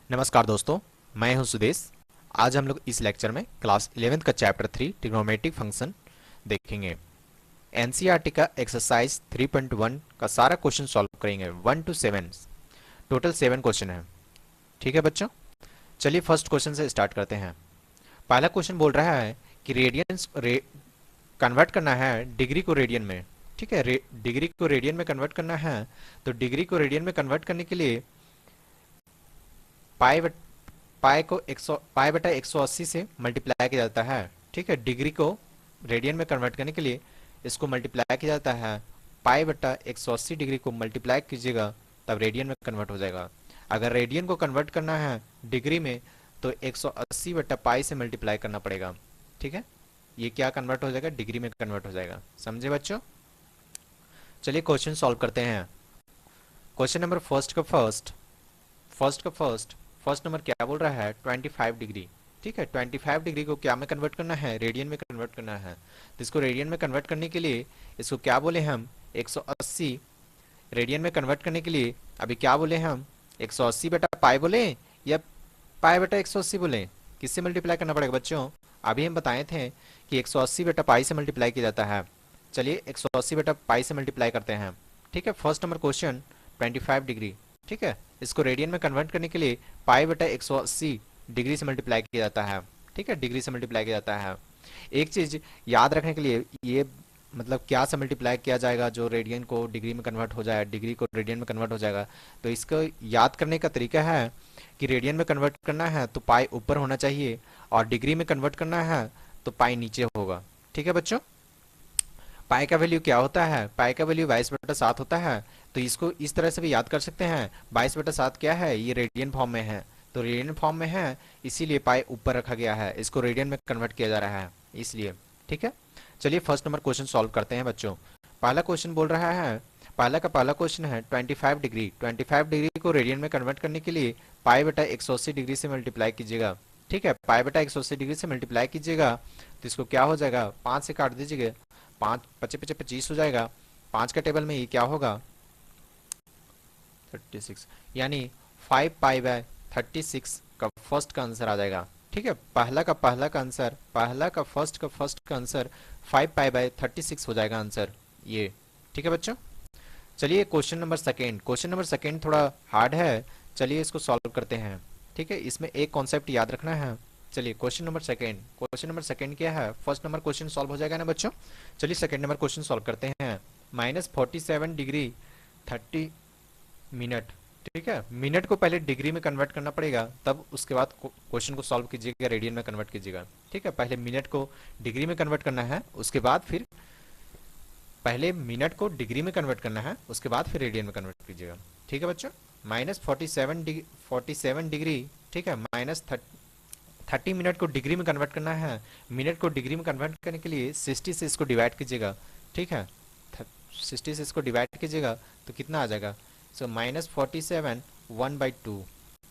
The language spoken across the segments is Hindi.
नमस्कार दोस्तों, मैं हूं सुदेश। आज हम लोग इस लेक्चर में क्लास 11th का चैप्टर 3 ट्रिग्नोमेट्रिक फंक्शन देखेंगे। एनसीईआरटी का एक्सरसाइज 3.1 का सारा क्वेश्चन सॉल्व करेंगे 1 to 7। टोटल 7 क्वेश्चन है। ठीक है बच्चों, चलिए फर्स्ट क्वेश्चन से स्टार्ट करते हैं। पहला क्वेश्चन बोल रहा है कि कन्वर्ट करना है डिग्री को रेडियन में। ठीक है, डिग्री को रेडियन में कन्वर्ट करना है। तो डिग्री को रेडियन में कन्वर्ट करने के लिए पाई पाई बटा 180 से मल्टीप्लाई किया जाता है। ठीक है, डिग्री को रेडियन में कन्वर्ट करने के लिए इसको मल्टीप्लाई किया जाता है। पाई बटा 180 डिग्री को मल्टीप्लाई कीजिएगा तब रेडियन में कन्वर्ट हो जाएगा। अगर रेडियन को कन्वर्ट करना है डिग्री में तो 180 बटा पाई से मल्टीप्लाई करना पड़ेगा। ठीक है, ये क्या कन्वर्ट हो जाएगा, डिग्री में कन्वर्ट हो जाएगा। समझे बच्चों? चलिए क्वेश्चन सॉल्व करते हैं। क्वेश्चन नंबर फर्स्ट नंबर क्या बोल रहा है, 25 डिग्री। ठीक है, 25 डिग्री को क्या में कन्वर्ट करना है, रेडियन में कन्वर्ट करना है। तो इसको रेडियन में कन्वर्ट करने के लिए इसको क्या बोले हम, 180। रेडियन में कन्वर्ट करने के लिए अभी क्या बोले हम, 180 बटा पाई बोले या पाई बटा 180 बोले? किससे मल्टीप्लाई करना पड़ेगा बच्चों? अभी हम बताए थे कि 180 बटा पाई से मल्टीप्लाई किया जाता है। चलिए 180 बटा पाई से मल्टीप्लाई करते हैं। ठीक है, फर्स्ट नंबर क्वेश्चन 25 डिग्री। ठीक है, इसको रेडियन में कन्वर्ट करने के लिए पाई बटा 180 डिग्री से मल्टीप्लाई किया जाता है। ठीक है, डिग्री से मल्टीप्लाई किया जाता है। एक चीज याद रखने के लिए, ये मतलब क्या से मल्टीप्लाई किया जाएगा जो रेडियन को डिग्री में कन्वर्ट हो जाए, डिग्री को रेडियन में कन्वर्ट हो जाएगा। तो इसको याद करने का तरीका है कि रेडियन में कन्वर्ट करना है तो पाई ऊपर होना चाहिए और डिग्री में कन्वर्ट करना है तो पाई नीचे होगा। ठीक है बच्चों, पाई का वैल्यू क्या होता है, पाई का वैल्यू 22/7 होता है। तो इसको इस तरह से भी याद कर सकते हैं, 22/7 क्या है, ये रेडियन फॉर्म में है। तो रेडियन फॉर्म में है इसीलिए पाई ऊपर रखा गया है, इसको रेडियन में कन्वर्ट किया जा रहा है इसलिए। ठीक है, चलिए फर्स्ट नंबर क्वेश्चन सॉल्व करते हैं बच्चों। पहला क्वेश्चन बोल रहा है, पहला क्वेश्चन है 25 डिग्री। 25 डिग्री को रेडियन में कन्वर्ट करने के लिए पाई बटा 180 डिग्री से मल्टीप्लाई कीजिएगा। ठीक है, पाई बटा 180 डिग्री से मल्टीप्लाई कीजिएगा तो इसको क्या हो जाएगा, 5 से काट दीजिएगा, 5 पचे पचे 25 हो जाएगा। 5 का टेबल में ये क्या होगा, 36, यानी 5 पाई बाय 36 का फर्स्ट का आंसर आ जाएगा। ठीक है, पहला का फर्स्ट का आंसर 5 पाई बाय 36 हो जाएगा आंसर ये। ठीक है बच्चों, चलिए क्वेश्चन नंबर सेकेंड थोड़ा हार्ड है, चलिए इसको सॉल्व करते हैं। ठीक है, इसमें एक कॉन्सेप्ट याद रखना है। चलिए क्वेश्चन नंबर सेकेंड क्या है, फर्स्ट नंबर क्वेश्चन सॉल्व हो जाएगा ना बच्चों। चलिए सेकेंड नंबर क्वेश्चन सॉल्व करते हैं। -47 डिग्री 30 मिनट। ठीक है, मिनट को पहले डिग्री में कन्वर्ट करना पड़ेगा तब उसके बाद क्वेश्चन को सॉल्व कीजिएगा, रेडियन में कन्वर्ट कीजिएगा। ठीक है, पहले मिनट को डिग्री में कन्वर्ट करना है, उसके बाद फिर पहले मिनट को डिग्री में कन्वर्ट करना है, उसके बाद फिर रेडियन में कन्वर्ट कीजिएगा। ठीक है बच्चों, -47 डिग्री। ठीक है, -30 मिनट को डिग्री में कन्वर्ट करना है। मिनट को डिग्री में कन्वर्ट करने के लिए 60 से इसको डिवाइड कीजिएगा। ठीक है, 60 से इसको डिवाइड कीजिएगा तो कितना आ जाएगा, सो -47 1/2।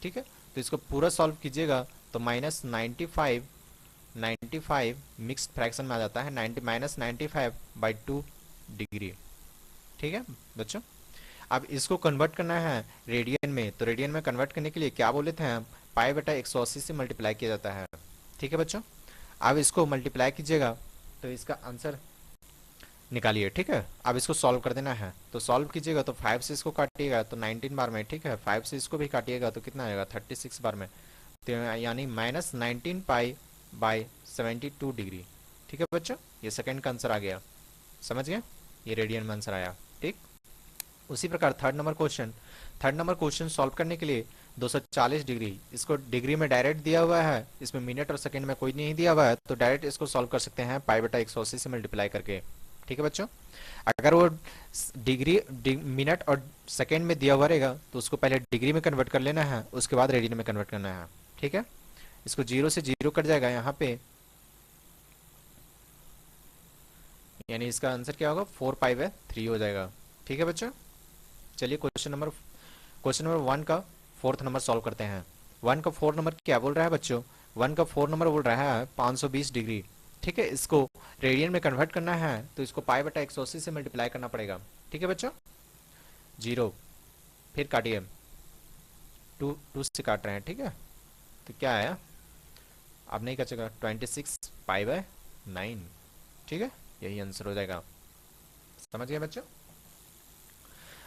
ठीक है, तो इसको पूरा सॉल्व कीजिएगा तो -95 मिक्स्ड फ्रैक्शन में आ जाता है, -95/2 डिग्री। ठीक है बच्चों, अब इसको कन्वर्ट करना है रेडियन में, तो रेडियन में कन्वर्ट करने के लिए क्या बोले थे हम, पाई बटा 180 से मल्टीप्लाई किया जाता है। ठीक है बच्चों, अब इसको मल्टीप्लाई कीजिएगा तो इसका आंसर निकालिए। ठीक है, अब इसको सॉल्व कर देना है, तो सॉल्व कीजिएगा तो 5 से इसको काटिएगा तो 19 बार में। ठीक है, 5 से इसको भी काटिएगा तो कितना आएगा, 36 बार में, तो यानी -19 पाई बाय 72 डिग्री। ठीक है बच्चों, ये सेकंड का आंसर आ गया, समझ गए, ये रेडियन में आंसर आया। ठीक, उसी प्रकार थर्ड नंबर क्वेश्चन सॉल्व करने के लिए 240 डिग्री, इसको डिग्री में डायरेक्ट दिया हुआ है, इसमें मिनट और सेकंड में कोई नहीं दिया हुआ है, तो डायरेक्ट इसको सॉल्व कर सकते हैं पाई बटा 180 से मल्टीप्लाई करके। ठीक है बच्चों, अगर वो मिनट और सेकंड में दिया हुआ रहेगा तो उसको पहले डिग्री में कन्वर्ट कर लेना है, उसके बाद रेडियन में कन्वर्ट करना है। ठीक है, इसको 0 से 0 कट जाएगा यहाँ पे, यानी इसका आंसर क्या होगा, 4 पाई बाय 3 हो जाएगा। ठीक है बच्चों, चलिए क्वेश्चन नंबर 1 का फोर्थ नंबर सॉल्व करते हैं। 1 का 4 नंबर क्या बोल रहा है बच्चों, 1 का 4 नंबर बोल रहा है 520 डिग्री। ठीक है, इसको रेडियन में कन्वर्ट करना है तो इसको पाई बटा 180 से मल्टीप्लाई करना पड़ेगा। ठीक है बच्चों, 0 फिर काटिए, टू टू से काट रहे हैं, ठीक है। तो क्या आया, अब नहीं कचेगा, 26 पाई/9, ठीक है, यही आंसर हो जाएगा। समझ गए बच्चों।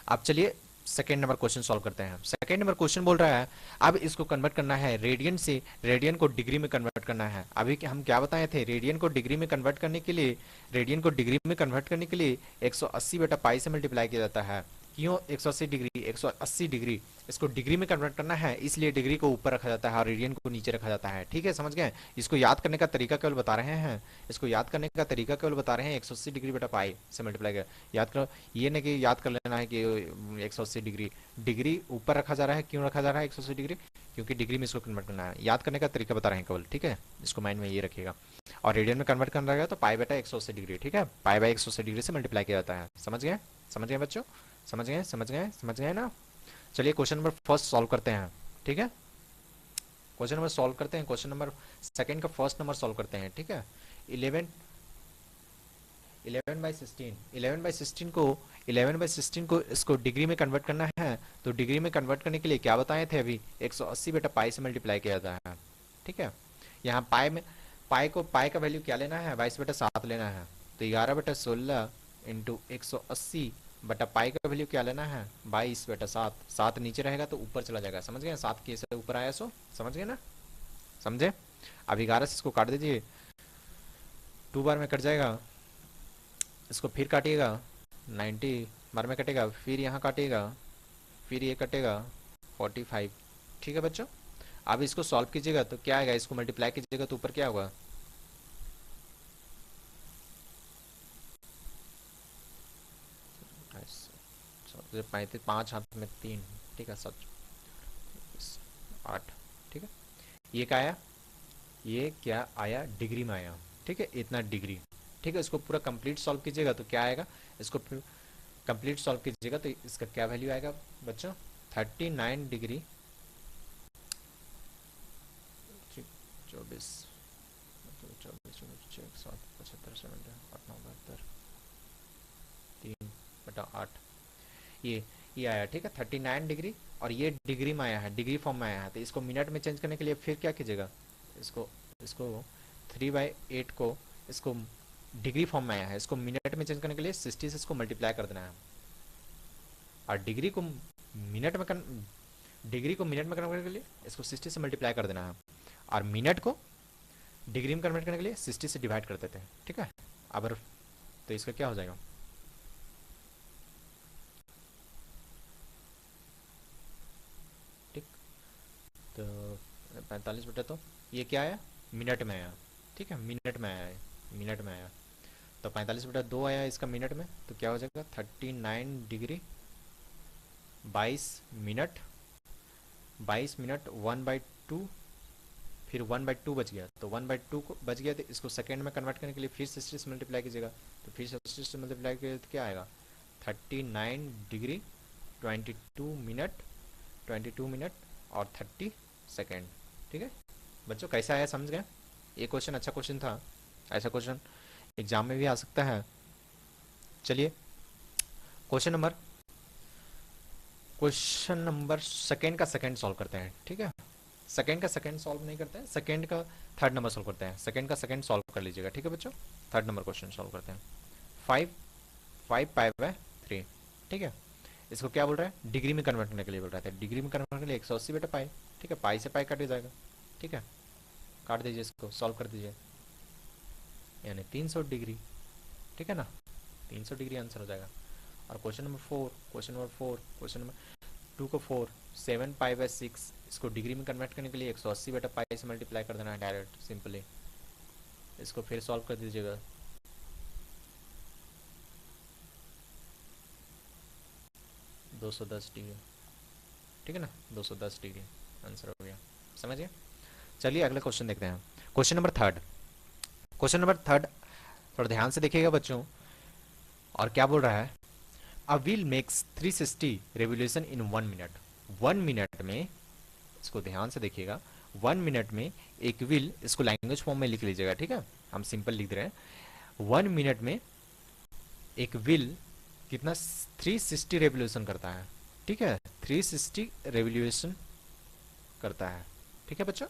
अब चलिए सेकेंड नंबर क्वेश्चन सॉल्व करते हैं। सेकेंड नंबर क्वेश्चन बोल रहा है अब इसको कन्वर्ट करना है रेडियन से, रेडियन को डिग्री में कन्वर्ट करना है। अभी हम क्या बताए थे, रेडियन को डिग्री में कन्वर्ट करने के लिए, रेडियन को डिग्री में कन्वर्ट करने के लिए 180 बटा पाई से मल्टीप्लाई किया जाता है। क्यों 180 डिग्री, 180 डिग्री, इसको डिग्री में कन्वर्ट करना है, इसलिए डिग्री को ऊपर रखा जाता है और रेडियन को नीचे रखा जाता है, ठीक है, समझ गए। इसको याद करने का तरीका केवल बता रहे हैं, इसको याद करने का तरीका केवल बता रहे हैं, 180 डिग्री बटा पाई से मल्टीप्लाई कर याद करो। ये नहीं कि याद कर लेना है कि 180 डिग्री, डिग्री ऊपर रखा जा रहा है, क्यों रखा जा रहा है 180 डिग्री, क्योंकि डिग्री में इसको कन्वर्ट करना है। याद करने का तरीका बता रहे हैं केवल, ठीक है, इसको माइंड में ये रखिएगा। और रेडियन में कन्वर्ट करना रहेगा तो पाई बटा 180 डिग्री, ठीक है, पाई बाई 180 डिग्री से मल्टीप्लाई किया जाता है। समझ गए, समझ गए बच्चों, समझ गए, समझ गए, समझ गए ना। चलिए क्वेश्चन नंबर फर्स्ट सॉल्व करते हैं, ठीक है, क्वेश्चन नंबर सॉल्व करते हैं, क्वेश्चन नंबर सेकंड का फर्स्ट नंबर सॉल्व करते हैं, ठीक है। 11/16 को इसको डिग्री में कन्वर्ट करना है, तो डिग्री में कन्वर्ट करने के लिए क्या बताए थे अभी, 180 बटा पाई से मल्टीप्लाई किया जाता है, ठीक है। यहाँ पाई में, पाई का वैल्यू क्या लेना है, 22/7 लेना है, तो 11/16 इंटू 180 बटा पाई का वैल्यू क्या लेना है, 22/7। 7 नीचे रहेगा तो ऊपर चला जाएगा, समझ गए, 7 कैसे ऊपर आया, सो समझ गए ना, समझे। अब 11 से इसको काट दीजिए, 2 बार में कट जाएगा, इसको फिर काटिएगा, 90 बार में कटेगा, फिर यहाँ काटिएगा, फिर ये कटेगा, 45, ठीक है बच्चों। अब इसको सॉल्व कीजिएगा तो क्या आएगा, इसको मल्टीप्लाई कीजिएगा तो ऊपर क्या होगा, पैंतीस, 5 हाथ में 3, ठीक है, 8, ठीक है। ये क्या आया, ये क्या आया, डिग्री में आया, ठीक है, इतना डिग्री, ठीक है। इसको पूरा कंप्लीट सॉल्व कीजिएगा तो क्या आएगा, इसको कंप्लीट सॉल्व कीजिएगा तो इसका क्या वैल्यू आएगा बच्चों, 39 डिग्री 24, 3/8, ये आया, ठीक है, 39 डिग्री, और ये डिग्री में आया है, डिग्री फॉर्म में आया है, तो इसको मिनट में चेंज करने के लिए फिर क्या कीजिएगा, इसको इसको 3/8 को, इसको डिग्री फॉर्म में आया है, इसको मिनट में चेंज करने के लिए 60 से इसको मल्टीप्लाई कर देना है, और डिग्री को मिनट में कन्वर्ट करने के लिए इसको 60 से मल्टीप्लाई कर देना है, और मिनट को डिग्री में कन्वर्ट करने के लिए 60 से डिवाइड कर देते हैं, ठीक है। अब तो इसका क्या हो जाएगा, ठीक, तो 45 बटा, तो ये क्या आया, मिनट में आया, ठीक है, मिनट में आया, मिनट में आया, तो 45/2 आया इसका मिनट में, तो क्या हो जाएगा, 39 डिग्री 22 मिनट, 22 मिनट 1/2, फिर 1/2 बच गया, तो 1/2 को बच गया, तो इसको सेकेंड में कन्वर्ट करने के लिए फिर 60 से मल्टीप्लाई कीजिएगा, तो फिर 60 से मल्टीप्लाई कीजिएगा तो क्या आएगा, 39 डिग्री 22 मिनट और 30 सेकेंड, ठीक है बच्चों। कैसा आया, समझ गए, ये क्वेश्चन अच्छा क्वेश्चन था, ऐसा क्वेश्चन एग्जाम में भी आ सकता है। चलिए क्वेश्चन नंबर सेकेंड का सेकेंड सॉल्व करते हैं, ठीक है। सेकेंड का सेकेंड सॉल्व नहीं करते हैं, सेकेंड का थर्ड नंबर सॉल्व करते हैं, सेकेंड का सेकेंड सॉल्व कर लीजिएगा, ठीक है बच्चों। थर्ड नंबर क्वेश्चन सॉल्व करते हैं, 5 पाई/3, ठीक है। इसको क्या बोल रहा है, डिग्री में कन्वर्ट करने के लिए बोल रहा था, डिग्री में कन्वर्ट करने के लिए 180 बटा पाई, ठीक है, पाई से पाई काट जाएगा, ठीक है, काट दीजिए, इसको सॉल्व कर दीजिए, यानी 300 डिग्री, ठीक है ना, 300 डिग्री आंसर हो जाएगा। और क्वेश्चन नंबर 2 को 4, 7 पाई/6, इसको डिग्री में कन्वर्ट करने के लिए 180 बटा पाई से मल्टीप्लाई कर देना है डायरेक्ट सिंपली, इसको फिर सॉल्व कर दीजिएगा, दो 210 डिग्री, ठीक है ना, 210 डिग्री आंसर हो गया, समझ गए। चलिए अगला क्वेश्चन देखते हैं, क्वेश्चन नंबर थर्ड, थोड़ा ध्यान से देखिएगा बच्चों, और क्या बोल रहा है, a wheel makes 360 revolution in 1 minute, 1 minute में, इसको ध्यान से देखिएगा, 1 मिनट में एक व्हील, इसको लैंग्वेज फॉर्म में लिख लीजिएगा, ठीक है, हम सिंपल लिख दे रहे हैं, 1 मिनट में एक व्हील कितना 360 रेवोल्यूशन करता है, ठीक है, 360 रेवोल्यूशन करता है। ठीक है बच्चों,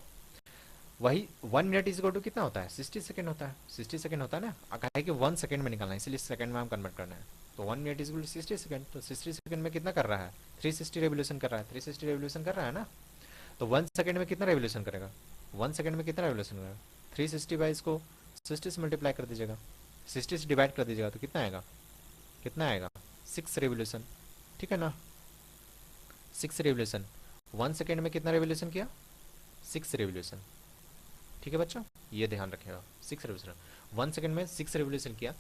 वही 1 मिनट इज इक्वल टू कितना होता है, 60 सेकेंड होता है। 60 सेकेंड होता है ना, कहा है कि 1 सेकेंड में निकालना है, इसलिए सेकेंड में हम कन्वर्ट करना है। तो 1 minute is equal to 60 second, तो 60 सेकेंड में कितना कर रहा है, 360 रेवोल्यूशन कर रहा है। 360 रेवोल्यूशन कर रहा है ना, तो 1 सेकेंड में कितना रेवोल्यूशन करेगा, 1 सेकेंड में कितना रेवोल्यूशन करेगा, 360 बाई इसको 60 से मल्टीप्लाई कर दीजिएगा, 60 से डिवाइड कर दीजिएगा, तो कितना आएगा, कितना आएगा, 6 रेवोल्यूशन। ठीक है ना, 6 रेवोल्यूशन। 1 सेकेंड में कितना रेवोल्यूशन किया, 6 रेवोल्यूशन। ठीक है बच्चों, ये ध्यान रखिएगा, 6 रेवोल्यूशन 1 सेकेंड में 6 रेवोल्यूशन किया।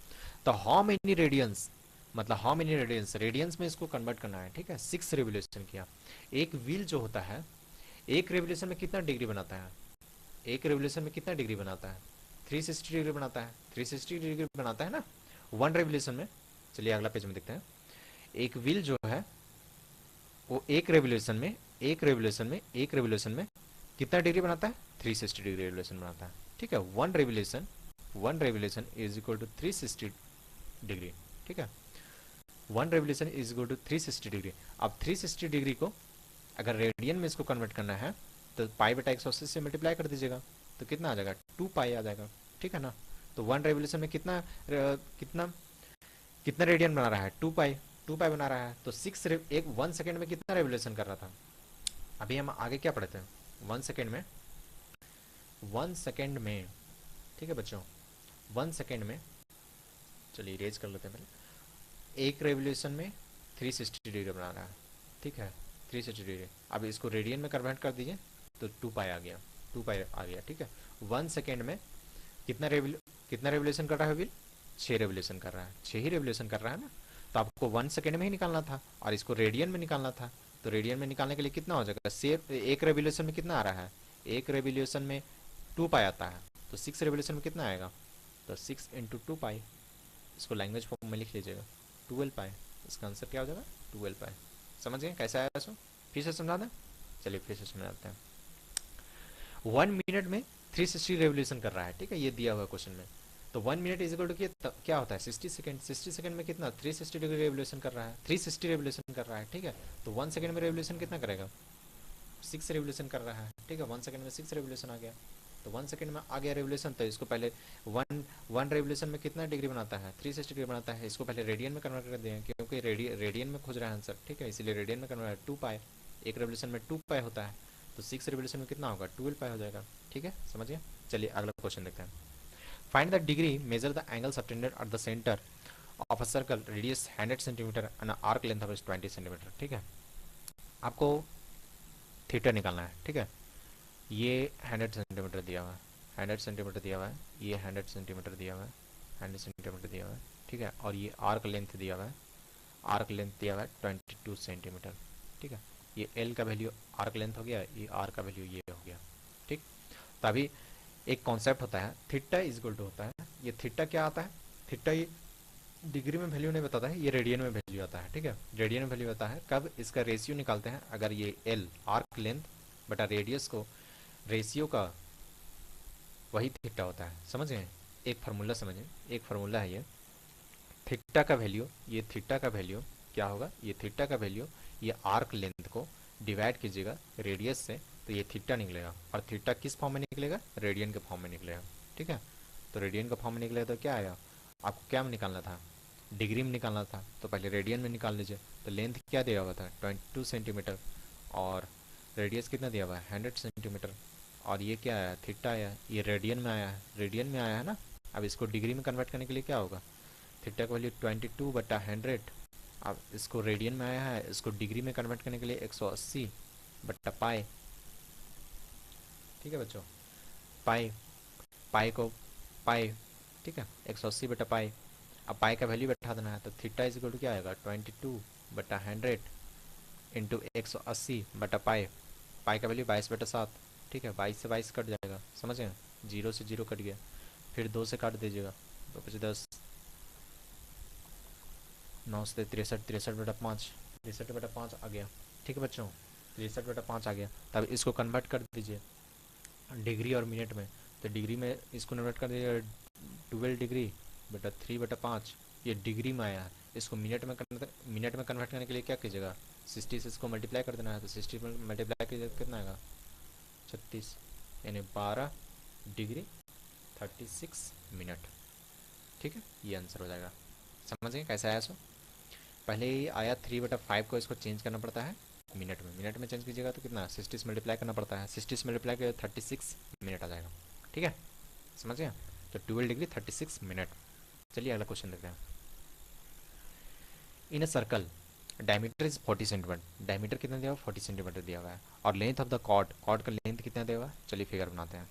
तो हाउ मेनी रेडियंस, मतलब हाउ मेनी रेडियंस, रेडियंस में इसको कन्वर्ट करना है। ठीक है, 6 रेवोल्यूशन किया। एक व्हील जो होता है, एक रेवोल्यूशन में कितना डिग्री बनाता है, एक रेवोल्यूशन में कितना डिग्री बनाता है, 360 डिग्री बनाता है, 360 डिग्री बनाता है ना 1 रेवोल्यूशन में। चलिए अगला पेज में देखते हैं। एक व्हील जो है वो एक रेवोल्यूशन में कितना डिग्री बनाता है, 360 डिग्री रेवोल्यूशन बनाता है। ठीक है, one revolution is equal to 360 degree. ठीक है, 1 revolution is equal to 360 degree. अब 360 डिग्री को अगर रेडियन में इसको कन्वर्ट करना है तो पाई बटा 180 से मल्टीप्लाई कर दीजिएगा, तो कितना आ जाएगा, 2 पाई आ जाएगा। ठीक है ना, तो 1 रेवोल्यूशन में कितना कितना कितना रेडियन बना रहा है, 2 पाई, 2 पाई बना रहा है। तो 1 सेकेंड में कितना रेवोल्यूशन कर रहा था, अभी हम आगे क्या पढ़ते हैं, 1 सेकेंड में, ठीक है बच्चों, 1 सेकेंड में, चलिए इरेज कर लेते हैं पहले। एक रेवोल्यूशन में 360 डिग्री बना रहा है। ठीक है, 360 डिग्री। अब इसको रेडियन में कन्वर्ट कर दीजिए तो 2 पाई आ गया, 2 पाई आ गया। ठीक है, 1 सेकेंड में कितना रेवोल्यूशन कर रहा है व्हील, 6 रेवोल्यूशन कर रहा है, 6 ही रेवोल्यूशन कर रहा है ना। तो आपको 1 सेकेंड में ही निकालना था और इसको रेडियन में निकालना था। तो रेडियन में निकालने के लिए कितना हो जाएगा, सिर्फ एक रेवोल्यूशन में कितना आ रहा है, एक रेवोल्यूशन में 2 पाई आता है। तो 6 रेवोल्यूशन में कितना आएगा, तो 6 इंटू 2 पाई, इसको लैंग्वेज फॉर्म में लिख लीजिएगा, 12 पाई। इसका आंसर क्या हो जाएगा, 12 पाई। समझ गए कैसा आया इसको, फिर से समझा दें, चलिए फिर से समझाते हैं। 1 मिनट में 360 रेवोल्यूशन कर रहा है। ठीक है, ये दिया हुआ क्वेश्चन में। तो 1 मिनट इज इक्वल टू क्या होता है, 60 सेकंड। 60 सेकंड में कितना, 360 डिग्री रेवोल्यूशन कर रहा है, 360 रेवोल्यूशन कर रहा है। ठीक है, तो 1 सेकंड में रेवोल्यूशन कितना करेगा, 6 रेवोल्यूशन कर रहा है। ठीक है, 1 सेकंड में 6 रेवोल्यूशन आ गया। तो 1 सेकंड में आ गया रेवोल्यूशन, तो इसको पहले वन रेवोल्यूशन में कितना डिग्री बनाता है, 360 डिग्री बनाता है। इसको पहले रेडियन में कन्वर्ट कर दें, क्योंकि रेडियन में खोज रहा है आंसर। ठीक है, इसीलिए रेडियन में कन्वर्ट, 2 पाई, एक रेवोल्यूशन में 2 पाई होता है। तो 6 रेवोल्यूशन में कितना होगा, 12 पाई हो जाएगा। ठीक है, समझिए। चलिए अगला क्वेश्चन देखते हैं। Find the degree, measure the angle subtended at the centre of a circle, radius 100 centimetre and arc length of 20 centimetre. ठीक है, आपको थीटा निकालना है। ठीक है, ये 100 सेंटीमीटर दिया हुआ है, 100 सेंटीमीटर दिया हुआ है, ये 100 सेंटीमीटर दिया हुआ है, 100 सेंटीमीटर दिया हुआ है। ठीक है, और ये आर्क लेंथ दिया हुआ है, आर्क लेंथ दिया हुआ है 22 सेंटीमीटर। ठीक है, ये एल का वैल्यू आर्क लेंथ हो गया, ये आर का वैल्यू ये हो गया। ठीक, तो अभी एक कॉन्सेप्ट होता है थीटा इज इक्वल टू होता है, ये थीटा क्या आता है, थीटा ये डिग्री में वैल्यू नहीं बताता है, ये रेडियन में वैल्यू आता है। ठीक है, रेडियन में वैल्यू आता है कब, इसका रेशियो निकालते हैं। अगर ये एल आर्क लेंथ बटा रेडियस को रेशियो का, वही थीटा होता है। समझ गए, एक फार्मूला समझिए, एक फार्मूला है ये थीटा का वैल्यू, ये थीटा का वैल्यू क्या होगा, ये थीटा का वैल्यू, ये आर्क लेंथ को डिवाइड कीजिएगा रेडियस से, तो ये थीटा निकलेगा। और थीटा किस फॉर्म में निकलेगा, रेडियन के फॉर्म में निकलेगा। ठीक है, तो रेडियन का फॉर्म में निकलेगा तो क्या आएगा, आपको क्या में निकालना था, डिग्री में निकालना था, तो पहले रेडियन में निकाल लीजिए। तो लेंथ क्या दिया हुआ था, 22 सेंटीमीटर, और रेडियस कितना दिया हुआ है, 100 सेंटीमीटर, और ये क्या आया, थीटा आया, ये रेडियन में आया है, रेडियन में आया है ना। अब इसको डिग्री में कन्वर्ट करने के लिए क्या होगा, थीटा का वैल्यू 22 बटा 100। अब इसको रेडियन में आया है, इसको डिग्री में कन्वर्ट करने के लिए 180 बटा पाई। ठीक है बच्चों, पाई, पाई को पाई, ठीक है, 180 बटा पाई। अब पाई का वैल्यू बैठा देना है, तो थीटा इज इक्वल टू क्या आएगा, 22 बटा 100 इंटू 180 बटा पाई। पाई का वैल्यू 22 बटा 7। ठीक है, 22 से 22 कट जाएगा, समझ गए, 0 से 0 कट गया, फिर 2 से काट दीजिएगा, 2 पचे 10, 9 से 63, 63 बटा 5, 63 बटा 5 आ गया। ठीक है बच्चों, 63 बटा 5 आ गया। तब इसको कन्वर्ट कर दीजिए डिग्री और मिनट में। तो डिग्री में इसको कन्वर्ट कर दीजिए 12 डिग्री बटा 3 बटा 5, ये डिग्री में आया है। इसको मिनट में कन्वर्ट करने के लिए क्या कीजिएगा, 60 से इसको मल्टीप्लाई कर देना है, तो 60 मल्टीप्लाई कीजिए कितना आएगा, 36 यानी 12 डिग्री 36 मिनट। ठीक है, ये आंसर हो जाएगा। समझ गए कैसे आया? सो पहले ही आया 3/5 को, इसको चेंज करना पड़ता है मिनट में। मिनट में चेंज कीजिएगा तो कितना 60 से मल्टीप्लाई करना पड़ता है, 60 से मल्टीप्लाई कर 36 मिनट आ जाएगा। ठीक है, समझ गए? तो 12 डिग्री 36 मिनट। चलिए अगला क्वेश्चन देखते हैं। In a circle diameter is 40 centimetre. Diameter कितना दिया हुआ? 40 सेंटीमीटर दिया हुआ है। और length of the chord, chord का लेंथ कितना दिया हुआ है? चलिए फिगर बनाते हैं।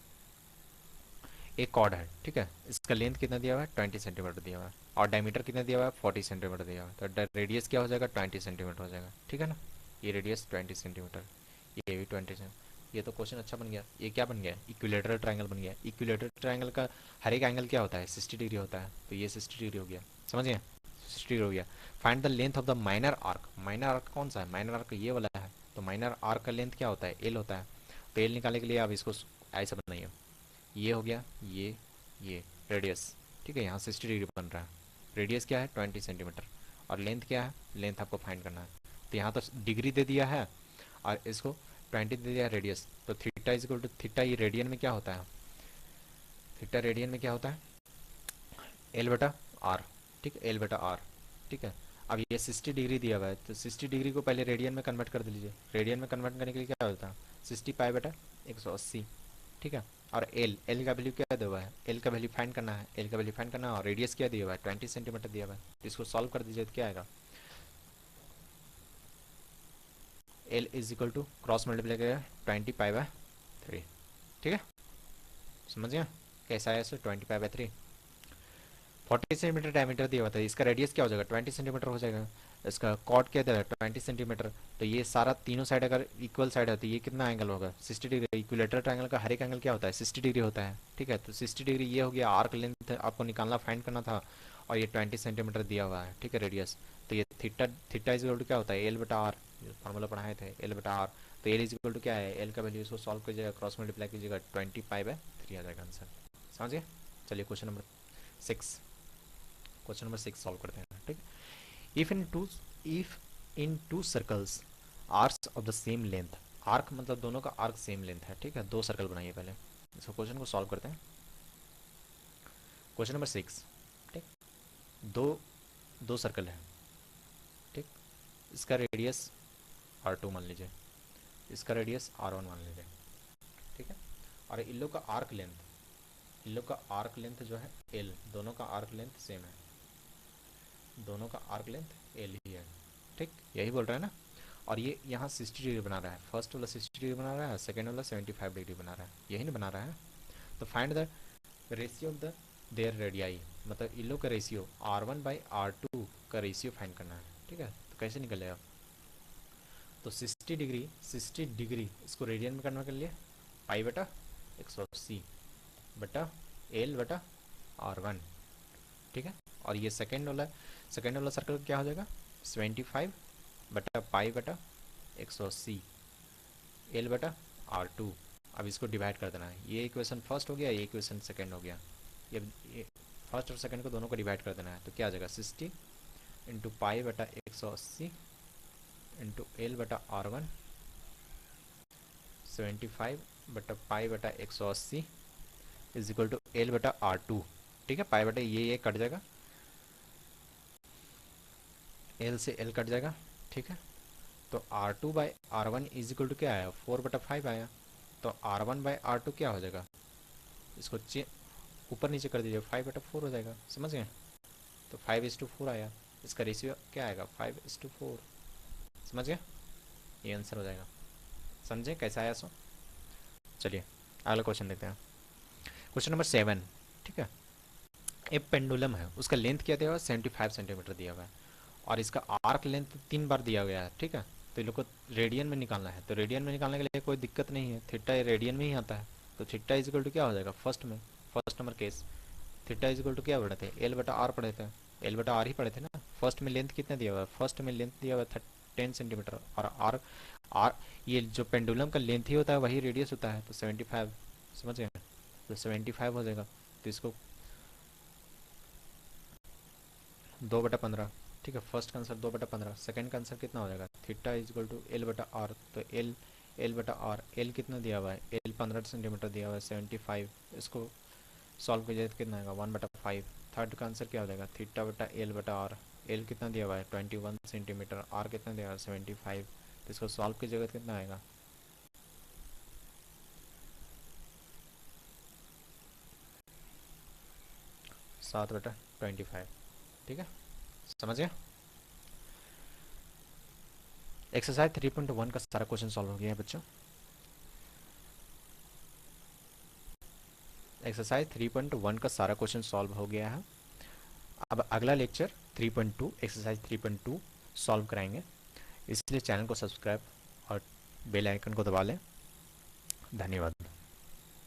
एक कॉर्ड है, ठीक है, इसका लेंथ कितना दिया हुआ है? 20 सेंटीमीटर दिया हुआ है। और डायमीटर कितना दिया हुआ है? 40 सेंटीमीटर दिया हुआ है। तो रेडियस क्या हो जाएगा? 20 सेंटीमीटर हो जाएगा। ठीक है ना, ये रेडियस 20 सेंटीमीटर, ये भी 20 सेंटीमीटर। ये तो क्वेश्चन अच्छा बन गया। ये क्या बन गया? इक्विलेटरल ट्रायंगल बन गया। इक्विलेटरल ट्रायंगल का हर एक एंगल क्या होता है? 60 डिग्री होता है। तो ये 60 डिग्री हो गया। समझ गए? 60 डिग्री हो गया। Find the length of the minor arc. Minor arc कौन सा है? माइनर आर्क ये वाला है। तो माइनर आर्क का लेंथ क्या होता है? एल होता है। तो एल निकालने के लिए आप इसको ऐसा बनाइए, ये हो गया, ये रेडियस। ठीक है, यहाँ 60 डिग्री बन रहा है। रेडियस क्या है? 20 सेंटीमीटर। और लेंथ क्या है? लेंथ आपको फाइंड करना है। तो यहाँ तो डिग्री दे दिया है और इसको 20 दे दिया रेडियस। तो theta is equal to, theta ये रेडियन में क्या होता है? थीटा रेडियन में क्या होता है? एल बटा आर। ठीक है, एल बटा आर। ठीक है, अब ये 60 डिग्री दिया हुआ है, तो 60 डिग्री को पहले रेडियन में कन्वर्ट कर दीजिए। रेडियन में कन्वर्ट करने के लिए क्या होता है? 60 पाई बटा 180। ठीक है, और एल, एल का वैल्यू क्या दिया हुआ है? एल का वैल्यू फाइंड करना है। एल का वैल्यू फाइंड करना है और रेडियस क्या दिया हुआ है? 20 सेंटीमीटर दिया हुआ है। तो इसको सॉल्व कर दीजिए तो क्या आएगा? L is equal to cross multiply करेगा 20 पाई/3। ठीक है, समझ गया कैसा है? 20 पाई/3। 40 सेंटीमीटर डायमीटर दिया हुआ था, इसका रेडियस क्या हो जाएगा? 20 सेंटीमीटर हो जाएगा। इसका कॉर्ड क्या दिया? 20 सेंटीमीटर। तो ये सारा तीनों साइड अगर इक्वल साइड है तो ये कितना एंगल होगा? 60 डिग्री। इक्विलेटरल ट्रायंगल का हर एक एंगल क्या होता है? 60 डिग्री होता है। ठीक है, तो 60 डिग्री ये हो गया। आर्क लेंथ आपको निकालना, फाइंड करना था, और ये 20 सेंटीमीटर दिया हुआ है। ठीक है, रेडियस। तो ये theta, theta is equal to क्या होता है? एल बटा आर। फॉर्मूला पढ़ाए थे, एल बटा आर। तो एल इज इक्वल टू क्या है? एल का वैल्यू, इसको सॉल्व कीजिएगा, क्रॉस मल्टीप्लाई कीजिएगा, 20 पाई/3 आ जाएगा आंसर। समझिए? चलिए question number 6, question number 6 solve करते हैं। ठीक, if in to circles arcs of the same length. Arc मतलब दोनों का आर्क सेम लेंथ है। ठीक है, दो सर्कल बनाइए पहले, इसको क्वेश्चन को सॉल्व करते हैं। Question number 6। ठीक, दो दो सर्कल है। ठीक, इसका रेडियस R2 मान लीजिए, इसका रेडियस R1 मान लीजिए। ठीक है, और इन लोग का आर्क लेंथ, इन लोग का आर्क लेंथ जो है L, दोनों का आर्क लेंथ सेम है, दोनों का आर्क लेंथ एल ही है। ठीक, यही बोल रहा है ना। और ये यहाँ 60 डिग्री बना रहा है, फर्स्ट वाला 60 डिग्री बना रहा है, सेकेंड वाला 75 डिग्री बना रहा है, यही नहीं बना रहा है। तो find the ratio of the there radii, मतलब इन लोग का रेशियो R1/R2 का रेशियो फाइंड करना है। ठीक है, तो कैसे निकलेगा? तो 60 डिग्री इसको रेडियन में कन्वर्ट कर लिए, पाई/180 बटा एल बटा R1। ठीक है, और ये सेकेंड वाला सर्कल क्या हो जाएगा? 75 बटा पाई/180 एल बटा R2। अब इसको डिवाइड कर देना है। ये इक्वेशन फर्स्ट हो गया, ये इक्वेशन सेकेंड हो गया। ये फर्स्ट और सेकेंड को दोनों को डिवाइड कर देना है, तो क्या आ जाएगा? 60 इंटू पाई/180 इंटू एल बटा R1, 75 बटा पाई/180 इज इक्वल टू एल बटा R2। ठीक है, पाई बटा ये कट जाएगा, एल से एल कट जाएगा। ठीक है, तो R2/R1 इज इक्वल टू क्या आया? 4/5 आया। तो R1/R2 क्या हो जाएगा? इसको ऊपर नीचे कर दीजिए, 5/4 हो जाएगा। समझ गए? तो 5:4 आया। इसका रेशियो क्या आएगा? 5:4। समझ गए? ये आंसर हो जाएगा। समझे कैसा आया? सो चलिए अगला क्वेश्चन देखते हैं। Question number 7। ठीक है, एक पेंडुलम है, उसका लेंथ क्या दिया हुआ है? 75 सेंटीमीटर दिया हुआ है, और इसका आर्क लेंथ 3 बार दिया गया है। ठीक है, तो इन लोग को रेडियन में निकालना है। तो रेडियन में निकालने के लिए कोई दिक्कत नहीं है, थीटा रेडियन में ही आता है। तो थीटा इज इक्वल टू क्या हो जाएगा? First number case theta is equal to क्या पढ़े थे? एल बटा आर पढ़े थे, एल बटा आर ही पढ़े थे ना। फर्स्ट में लेंथ कितना दिया हुआ है? फर्स्ट में लेंथ दिया हुआ है 10 सेंटीमीटर, और आर आर ये जो पेंडुलम का लेंथ ही होता है वही रेडियस होता है, तो 75। समझ गए? तो 75 हो जाएगा। तो इसको 2/15। ठीक है, फर्स्ट का आंसर 2/15। सेकेंड का आंसर कितना हो जाएगा? Theta is equal to L बटा आर। तो एल बटा आर, एल कितना दिया हुआ है? एल 15 सेंटीमीटर दिया हुआ है 75, इसको सॉल्व कीजिए तो कितना आएगा 1/5। थर्ड का आंसर क्या हो जाएगा थीटा बटा एल बटा आर। एल कितना दिया हुआ है 21 सेंटीमीटर, आर कितना दिया हुआ है 75, तो इसको सॉल्व कीजिएगा तो कितना आएगा 7/25। ठीक है, समझ गया। एक्सरसाइज 3.1 का सारा क्वेश्चन सॉल्व हो गया है बच्चों। एक्सरसाइज 3.1 का सारा क्वेश्चन सॉल्व हो गया है। अब अगला लेक्चर 3.2 एक्सरसाइज 3.2 सॉल्व कराएंगे, इसलिए चैनल को सब्सक्राइब और बेल आइकन को दबा लें। धन्यवाद।